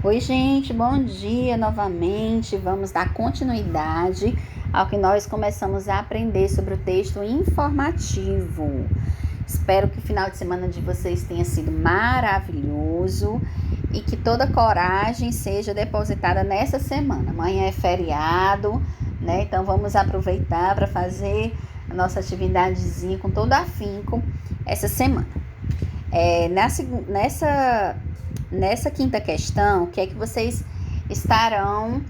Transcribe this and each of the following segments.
Oi, gente, bom dia novamente. Vamos dar continuidade ao que nós começamos a aprender sobre o texto informativo. Espero que o final de semana de vocês tenha sido maravilhoso e que toda coragem seja depositada nessa semana. Amanhã é feriado, né? Então vamos aproveitar para fazer a nossa atividadezinha com todo afinco essa semana. Nessa quinta questão, o que é que vocês estarão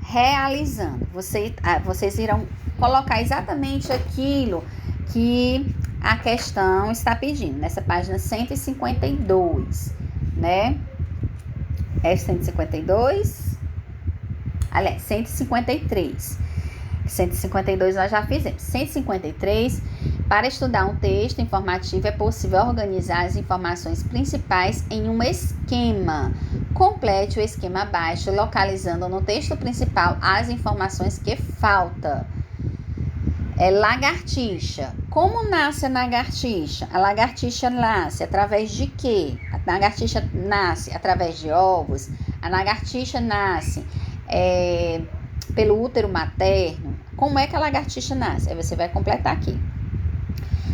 realizando? Vocês irão colocar exatamente aquilo que a questão está pedindo, nessa página 152, né? É 152? Aliás, 153. 152 nós já fizemos. 153, para estudar um texto informativo é possível organizar as informações principais em um esquema. Complete o esquema abaixo, localizando no texto principal as informações que faltam. Lagartixa. Como nasce a lagartixa? A lagartixa nasce através de quê? A lagartixa nasce através de ovos. A lagartixa nasce pelo útero materno. Como é que a lagartixa nasce? Aí você vai completar aqui.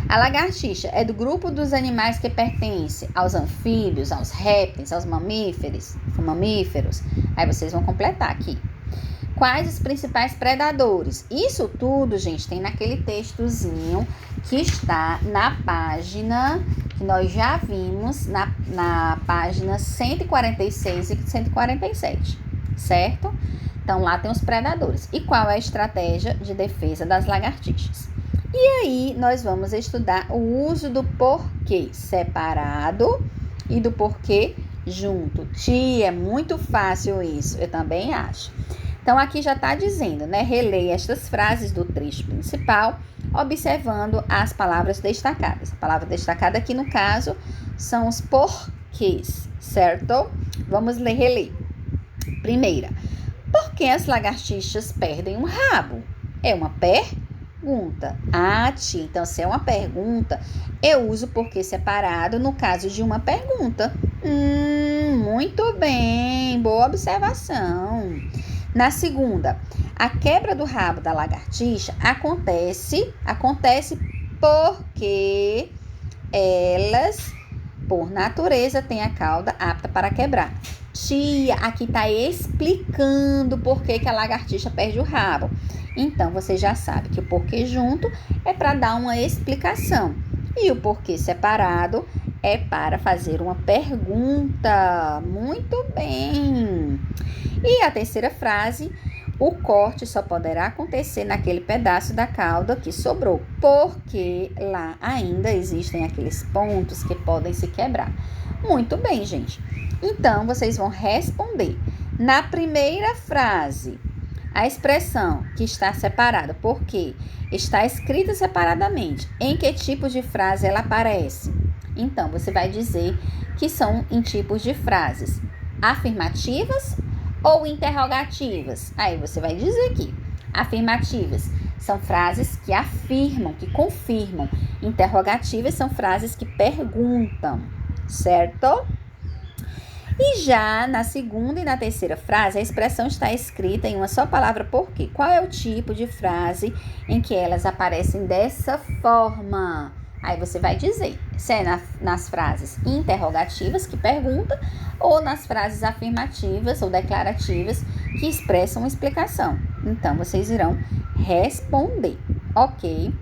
A lagartixa é do grupo dos animais que pertence aos anfíbios, aos répteis, aos mamíferos. Aí vocês vão completar aqui. Quais os principais predadores? Isso tudo, gente, tem naquele textozinho que está na página que nós já vimos, na página 146 e 147, certo? Então, lá tem os predadores. E qual é a estratégia de defesa das lagartixas? E aí, nós vamos estudar o uso do porquê separado e do porquê junto. Tia, é muito fácil isso, eu também acho. Então, aqui já está dizendo, né? Releia estas frases do trecho principal, observando as palavras destacadas. A palavra destacada aqui, no caso, são os porquês, certo? Vamos reler. Primeira, por que as lagartixas perdem um rabo? É uma pergunta. Tia, então se é uma pergunta, eu uso porquê separado no caso de uma pergunta. Muito bem, boa observação. Na segunda, a quebra do rabo da lagartixa acontece porque elas, por natureza, têm a cauda apta para quebrar. Tia, aqui está explicando por que a lagartixa perde o rabo. Então, você já sabe que o porquê junto é para dar uma explicação. E o porquê separado é para fazer uma pergunta. Muito bem. E a terceira frase, o corte só poderá acontecer naquele pedaço da cauda que sobrou, porque lá ainda existem aqueles pontos que podem se quebrar. Muito bem, gente. Então, vocês vão responder. Na primeira frase, a expressão que está separada, porque está escrita separadamente, em que tipo de frase ela aparece? Então, você vai dizer que são em tipos de frases afirmativas ou interrogativas. Aí você vai dizer aqui, afirmativas são frases que afirmam, que confirmam. Interrogativas são frases que perguntam, certo? E já na segunda e na terceira frase, a expressão está escrita em uma só palavra por quê? Qual é o tipo de frase em que elas aparecem dessa forma? Aí você vai dizer se é nas frases interrogativas, que pergunta, ou nas frases afirmativas ou declarativas, que expressam uma explicação. Então, vocês irão responder, ok?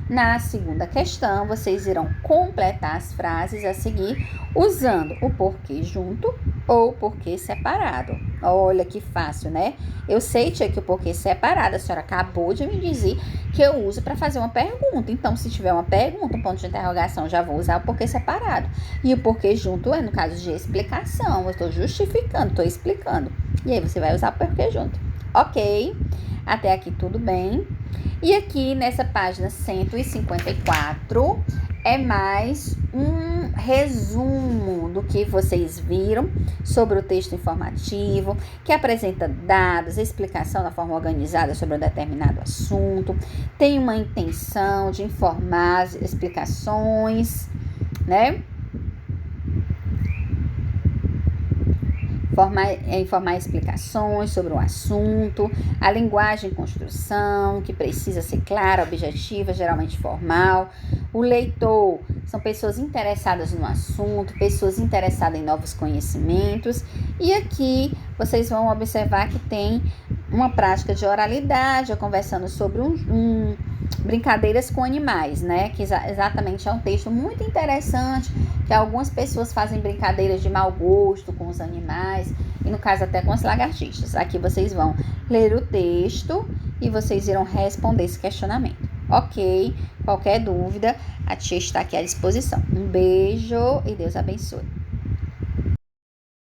Na segunda questão, vocês irão completar as frases a seguir usando o porquê junto ou porquê separado. Olha que fácil, né? Eu sei, tia, que o porquê separado, a senhora acabou de me dizer que eu uso para fazer uma pergunta. Então, se tiver uma pergunta, um ponto de interrogação, já vou usar o porquê separado. E o porquê junto é no caso de explicação. Eu estou justificando, estou explicando. E aí, você vai usar o porquê junto. Ok? Até aqui tudo bem. E aqui nessa página 154 é mais um resumo do que vocês viram sobre o texto informativo, que apresenta dados, explicação da forma organizada sobre um determinado assunto, tem uma intenção de informar as explicações, né? Informar explicações sobre o assunto, a linguagem em construção, que precisa ser clara, objetiva, geralmente formal. O leitor são pessoas interessadas no assunto, pessoas interessadas em novos conhecimentos. E aqui vocês vão observar que tem uma prática de oralidade, conversando sobre brincadeiras com animais, né? Que exatamente é um texto muito interessante, que algumas pessoas fazem brincadeiras de mau gosto com os animais, e no caso até com as lagartixas. Aqui vocês vão ler o texto e vocês irão responder esse questionamento. Ok? Qualquer dúvida, a tia está aqui à disposição. Um beijo e Deus abençoe.